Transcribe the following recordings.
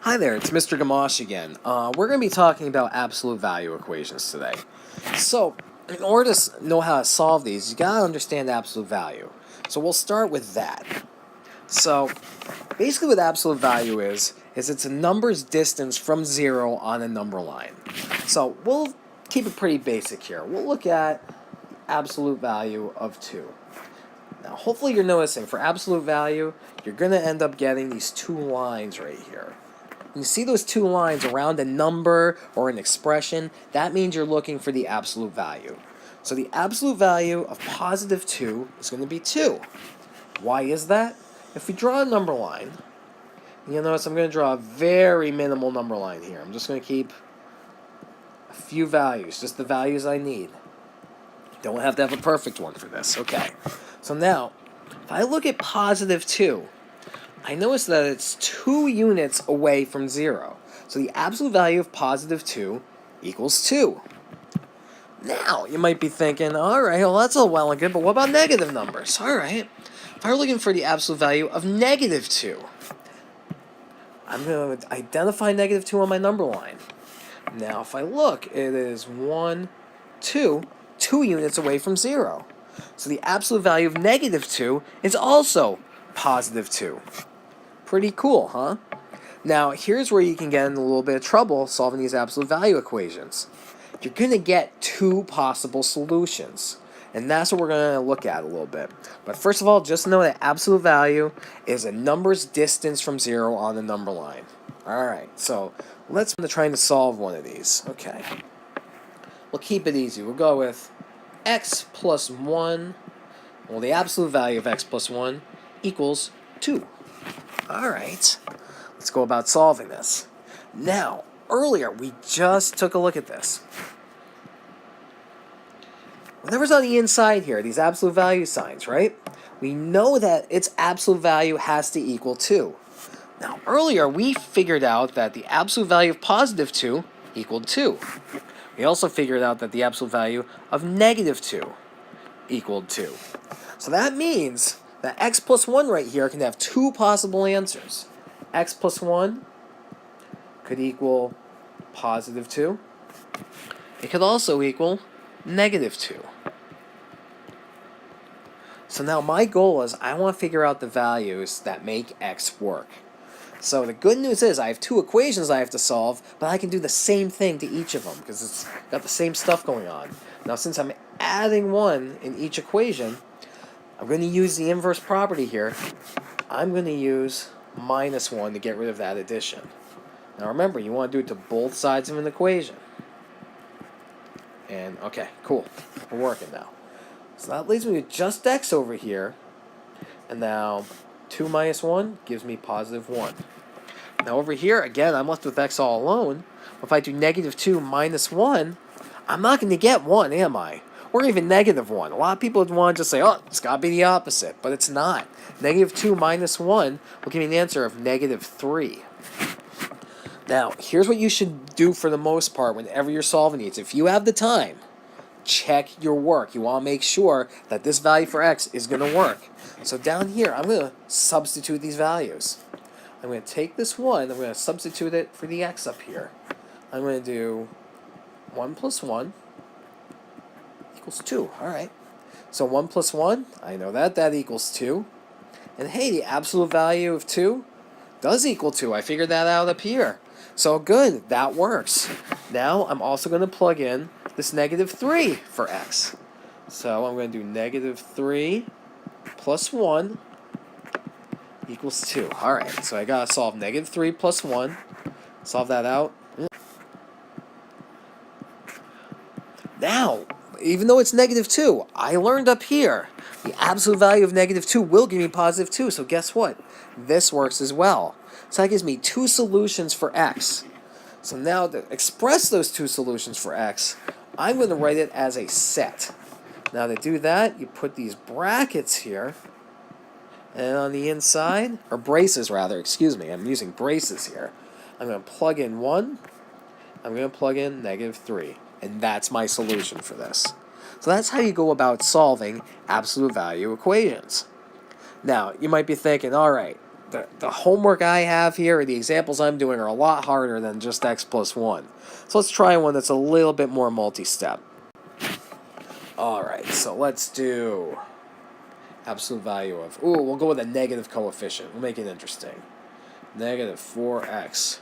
Hi there, it's Mr. Gamache again. We're going to be talking about absolute value equations today. So, in order to know how to solve these, you got to understand absolute value. So we'll start with that. So, basically what absolute value is it's a number's distance from zero on a number line. So we'll keep it pretty basic here. We'll look at absolute value of 2. Now, hopefully you're noticing, for absolute value, you're going to end up getting these two lines right here. When you see those two lines around a number or an expression, that means you're looking for the absolute value. So the absolute value of positive 2 is going to be 2. Why is that? If we draw a number line, you'll notice I'm going to draw a very minimal number line here. I'm just going to keep a few values, just the values I need. Don't have to have a perfect one for this. Okay. So now, if I look at positive 2, I notice that it's 2 units away from 0. So the absolute value of positive 2 equals 2. Now, you might be thinking, alright, well that's all well and good, but what about negative numbers? Alright, if I were looking for the absolute value of negative 2, I'm going to identify negative 2 on my number line. Now, if I look, it is 1, 2 units away from 0. So the absolute value of negative 2 is also positive 2. Pretty cool, huh? Now, here's where you can get in a little bit of trouble solving these absolute value equations. You're going to get two possible solutions, and that's what we're going to look at a little bit. But first of all, just know that absolute value is a number's distance from 0 on the number line. Alright, so let's try to solve one of these. Okay. We'll keep it easy. We'll go with x plus 1. Well, the absolute value of x plus 1 equals 2. Alright, let's go about solving this. Now, earlier we just took a look at this. Whatever's on the inside here, these absolute value signs, right? We know that its absolute value has to equal 2. Now, earlier we figured out that the absolute value of positive 2 equaled 2. We also figured out that the absolute value of negative 2 equaled 2. So that means that x plus 1 right here can have two possible answers. X plus 1 could equal positive 2. It could also equal negative 2. So now my goal is I want to figure out the values that make x work. So the good news is I have two equations I have to solve, but I can do the same thing to each of them because it's got the same stuff going on. Now since I'm adding 1 in each equation, I'm going to use the inverse property here. I'm going to use minus 1 to get rid of that addition. Now remember, you want to do it to both sides of an equation. And, okay, cool. We're working now. So that leaves me with just x over here. And now 2 minus 1 gives me positive 1. Now over here, again, I'm left with x all alone. If I do negative 2 minus 1, I'm not going to get 1, am I? Or even negative 1. A lot of people would want to just say, oh, it's got to be the opposite. But it's not. Negative 2 minus 1 will give me an answer of negative 3. Now, here's what you should do for the most part whenever you're solving these. If you have the time, check your work. You want to make sure that this value for x is going to work. So down here, I'm going to substitute these values. I'm going to take this 1, I'm going to substitute it for the x up here. I'm going to do 1 plus 1 equals 2. Alright. So 1 plus 1, I know that equals 2. And hey, the absolute value of 2 does equal 2. I figured that out up here. So good, that works. Now I'm also going to plug in this negative 3 for x. So I'm going to do negative 3 plus 1 equals 2. Alright, so I got to solve negative 3 plus 1. Solve that out. Now, even though it's negative 2, I learned up here the absolute value of negative 2 will give me positive 2. So guess what? This works as well. So that gives me two solutions for x. So now to express those two solutions for x, I'm going to write it as a set. Now to do that, you put these brackets here. And on the inside, or braces rather, excuse me, I'm using braces here. I'm going to plug in 1. I'm going to plug in negative 3. And that's my solution for this. So that's how you go about solving absolute value equations. Now, you might be thinking, alright, the homework I have here, or the examples I'm doing, are a lot harder than just x plus 1. So let's try one that's a little bit more multi-step. Alright, so let's do absolute value of... Ooh, we'll go with a negative coefficient. We'll make it interesting. Negative 4x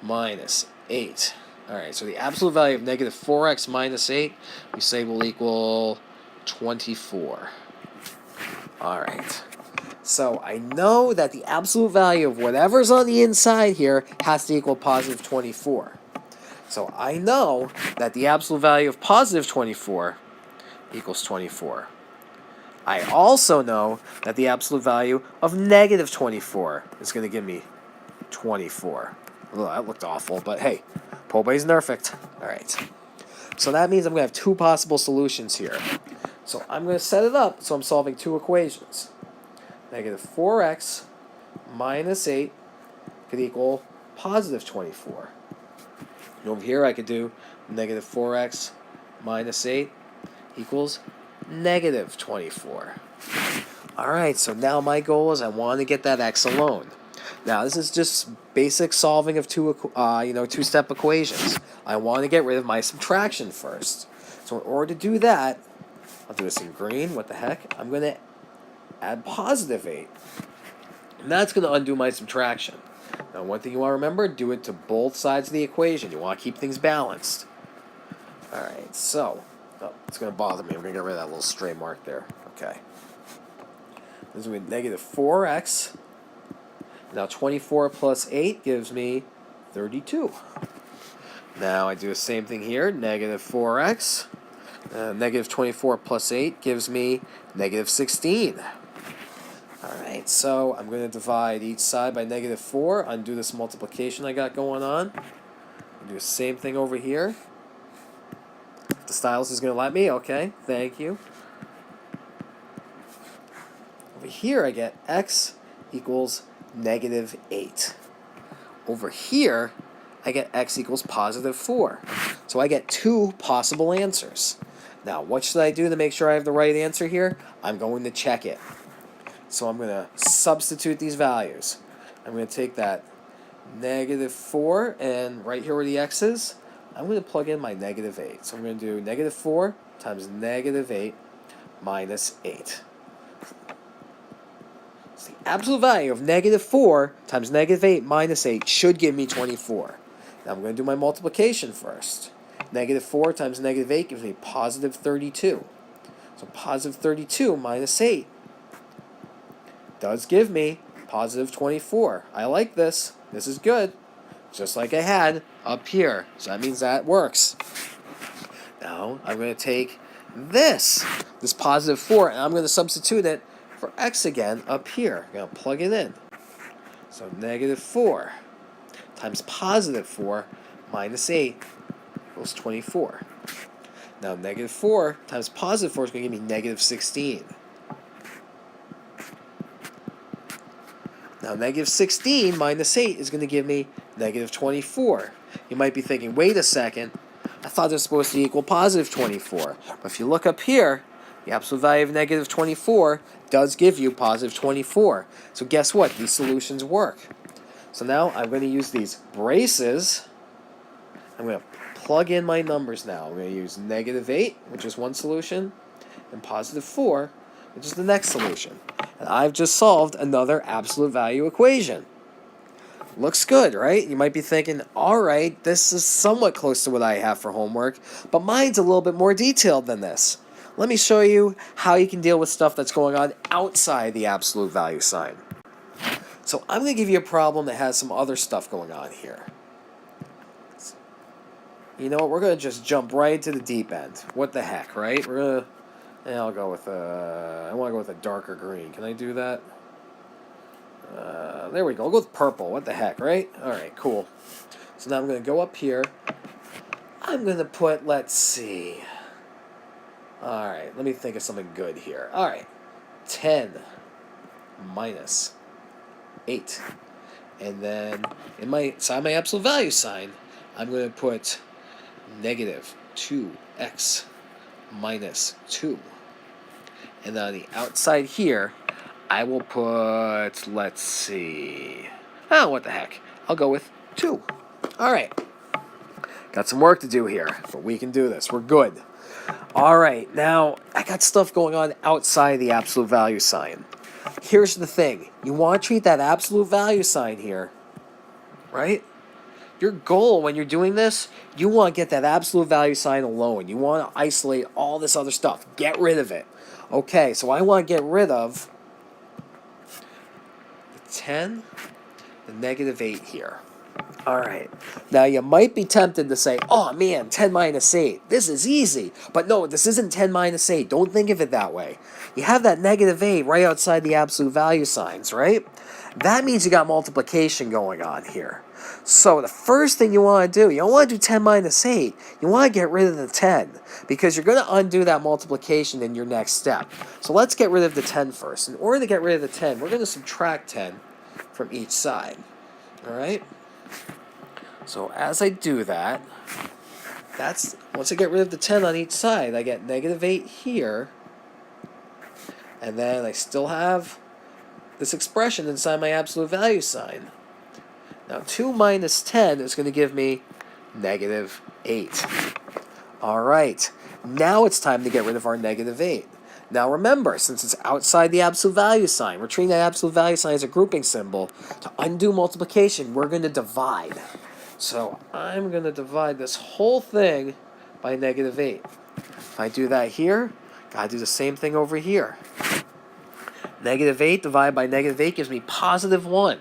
minus 8. Alright, so the absolute value of negative 4x minus 8, we say will equal 24. Alright. So I know that the absolute value of whatever's on the inside here has to equal positive 24. So I know that the absolute value of positive 24 equals 24. I also know that the absolute value of negative 24 is going to give me 24. Well, that looked awful, but hey, Pobe's perfect. All right. So that means I'm going to have two possible solutions here. So I'm going to set it up so I'm solving two equations. Negative 4x minus 8 could equal positive 24. And over here I could do negative 4x minus 8 equals negative 24. Alright, so now my goal is I want to get that x alone. Now this is just basic solving of two-step equations. I want to get rid of my subtraction first. So in order to do that, I'll do this in green. What the heck? I'm going to add positive 8. And that's going to undo my subtraction. Now one thing you want to remember, do it to both sides of the equation. You want to keep things balanced. Alright, so, it's going to bother me. I'm going to get rid of that little stray mark there. Okay. This is going to be negative 4x. Now 24 plus 8 gives me 32. Now I do the same thing here, negative 4x. Negative 24 plus 8 gives me negative 16. Alright, so I'm going to divide each side by negative 4, undo this multiplication I got going on. Do the same thing over here. The stylus is going to let me, okay, thank you. Over here I get x equals negative 8. Over here I get x equals positive 4. So I get two possible answers. Now, what should I do to make sure I have the right answer here? I'm going to check it. So I'm going to substitute these values. I'm going to take that negative 4, and right here where the x is, I'm going to plug in my negative 8. So I'm going to do negative 4 times negative 8 minus 8. So the absolute value of negative 4 times negative 8 minus 8 should give me 24. Now I'm going to do my multiplication first. Negative 4 times negative 8 gives me positive 32. So positive 32 minus 8 does give me positive 24. I like this. This is good. Just like I had up here. So that means that works. Now I'm going to take this positive 4, and I'm going to substitute it for x again up here. I'm going to plug it in. So negative 4 times positive 4 minus 8 equals 24. Now negative 4 times positive 4 is going to give me negative 16. Now negative 16 minus 8 is going to give me negative 24. You might be thinking, wait a second, I thought it was supposed to equal positive 24. But if you look up here, the absolute value of negative 24 does give you positive 24. So guess what? These solutions work. So now I'm going to use these braces. I'm going to plug in my numbers now. I'm going to use negative 8, which is one solution, and positive 4, which is the next solution. And I've just solved another absolute value equation. Looks good, right? You might be thinking, all right, this is somewhat close to what I have for homework, but mine's a little bit more detailed than this. Let me show you how you can deal with stuff that's going on outside the absolute value sign. So I'm going to give you a problem that has some other stuff going on here. You know what? We're going to just jump right to the deep end. What the heck, right? We're going to... And I'll go with I want to go with a darker green. Can I do that? There we go. I'll go with purple. What the heck, right? All right, cool. So now I'm going to go up here. I'm going to put, let's see. All right, let me think of something good here. All right, 10 minus 8. And then in my absolute value sign, I'm going to put negative 2x minus 2. And then on the outside here, I will put, let's see. Oh, what the heck. I'll go with 2. All right. Got some work to do here, but we can do this. We're good. All right, now I got stuff going on outside the absolute value sign. Here's the thing. You want to treat that absolute value sign here, right? Your goal when you're doing this, you want to get that absolute value sign alone. You want to isolate all this other stuff. Get rid of it. Okay, so I want to get rid of the 10, the negative 8 here. All right. Now, you might be tempted to say, oh, man, 10 minus 8. This is easy. But no, this isn't 10 minus 8. Don't think of it that way. You have that negative 8 right outside the absolute value signs, right? That means you got multiplication going on here. So the first thing you want to do, you don't want to do 10 minus 8. You want to get rid of the 10 because you're going to undo that multiplication in your next step. So let's get rid of the 10 first. In order to get rid of the 10, we're going to subtract 10 from each side. All right? So as I do that, once I get rid of the 10 on each side, I get negative 8 here. And then I still have this expression inside my absolute value sign. Now 2 minus 10 is going to give me negative 8. All right, now it's time to get rid of our negative 8. Now remember, since it's outside the absolute value sign, we're treating that absolute value sign as a grouping symbol. To undo multiplication, we're going to divide. So I'm going to divide this whole thing by negative 8. If I do that here, got to do the same thing over here. Negative 8 divided by negative 8 gives me positive 1.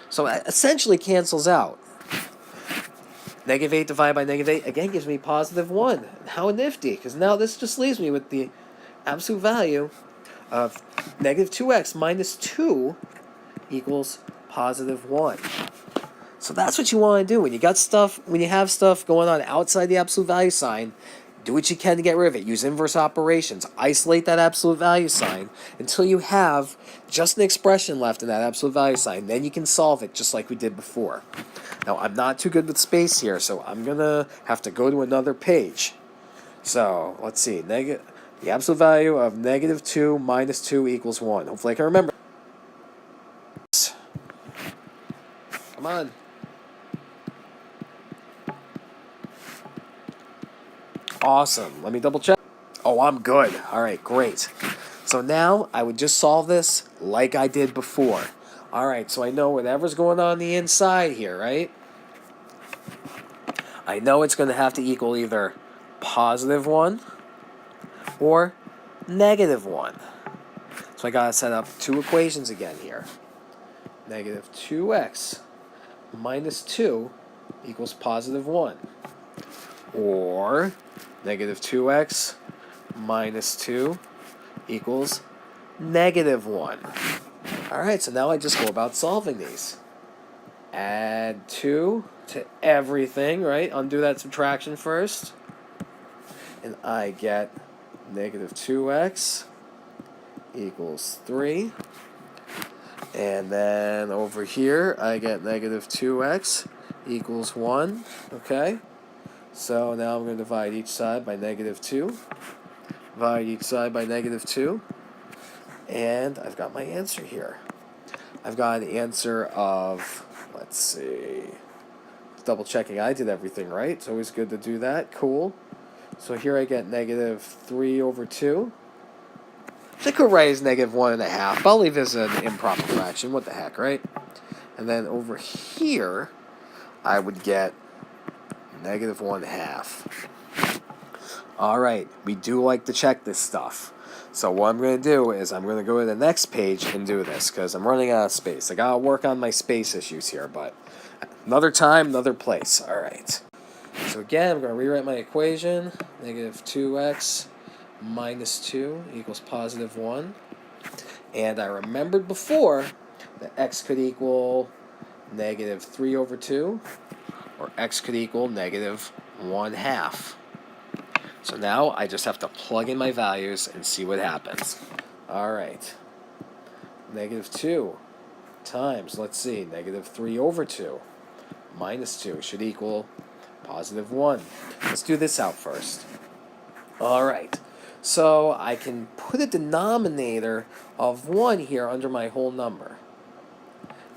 So it essentially cancels out. Negative 8 divided by negative 8, again, gives me positive 1. How nifty, because now this just leaves me with the absolute value of negative 2x minus 2 equals positive 1. So that's what you want to do when you have stuff going on outside the absolute value sign. Do what you can to get rid of it. Use inverse operations. Isolate that absolute value sign until you have just an expression left in that absolute value sign. Then you can solve it just like we did before. Now, I'm not too good with space here, so I'm going to have to go to another page. So, let's see. The absolute value of negative 2 minus 2 equals 1. Hopefully I can remember. Come on. Awesome. Let me double check. Oh, I'm good. All right, great. So now I would just solve this like I did before. All right, so I know whatever's going on the inside here, right? I know it's going to have to equal either positive 1 or negative 1. So I got to set up 2 equations again here. Negative 2x minus 2 equals positive 1. Or negative 2x minus 2 equals negative 1. All right, so now I just go about solving these. Add 2 to everything, right? Undo that subtraction first. And I get negative 2x equals 3. And then over here, I get negative 2x equals 1, okay? So now I'm going to divide each side by negative 2. Divide each side by negative 2. And I've got my answer here. I've got an answer of, let's see, double checking I did everything right. It's always good to do that. Cool. So here I get negative 3 over 2. I could write as negative 1.5, but I'll leave this an improper fraction. What the heck, right? And then over here, I would get negative 1/2. All right, we do like to check this stuff. So what I'm going to do is I'm going to go to the next page and do this because I'm running out of space. I got to work on my space issues here, but another time, another place. All right. So again, I'm going to rewrite my equation. Negative 2x minus 2 equals positive 1. And I remembered before that x could equal negative 3 over 2, or x could equal negative 1/2. So now I just have to plug in my values and see what happens. All right. Negative 2 times, let's see, negative 3 over 2 minus 2 should equal positive 1. Let's do this out first. All right. So I can put a denominator of 1 here under my whole number.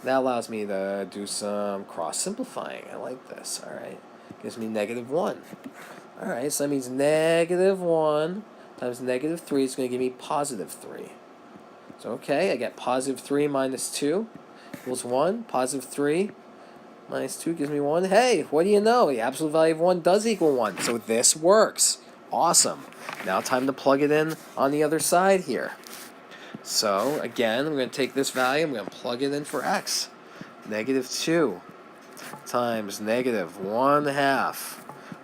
That allows me to do some cross-simplifying. I like this. All right. Gives me negative 1. All right, so that means negative 1 times negative 3 is going to give me positive 3. So, okay, I get positive 3 minus 2 equals 1. Positive 3 minus 2 gives me 1. Hey, what do you know? The absolute value of 1 does equal 1. So this works. Awesome. Now time to plug it in on the other side here. So, again, I'm going to take this value, I'm going to plug it in for x. Negative 2 times negative 1/2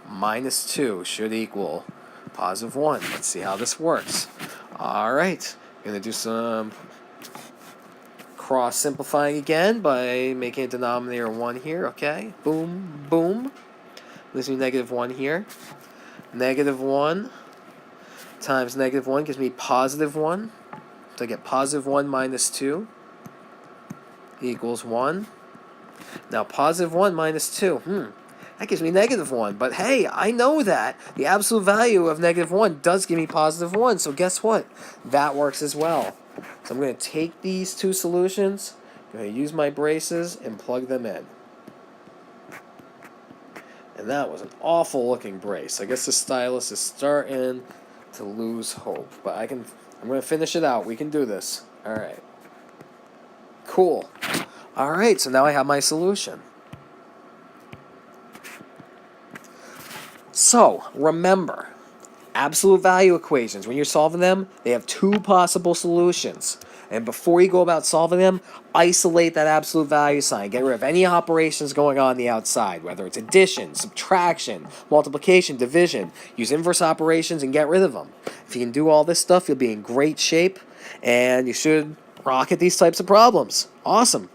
minus 2 should equal positive 1. Let's see how this works. All right, I'm going to do some cross-simplifying again by making a denominator 1 here, okay? Boom, boom. Gives me negative 1 here. Negative 1 times negative 1 gives me positive 1. So I get positive 1 minus 2 equals 1. Now positive 1 minus 2, that gives me negative 1. But hey, I know that the absolute value of negative 1 does give me positive 1. So guess what? That works as well. So I'm going to take these two solutions, I'm going to use my braces and plug them in. And that was an awful looking brace. I guess the stylus is starting to lose hope. But I'm going to finish it out. We can do this. All right. Cool. All right, so now I have my solution. So, remember, absolute value equations, when you're solving them, they have two possible solutions. And before you go about solving them, isolate that absolute value sign. Get rid of any operations going on the outside, whether it's addition, subtraction, multiplication, division. Use inverse operations and get rid of them. If you can do all this stuff, you'll be in great shape, and you should rock at these types of problems. Awesome.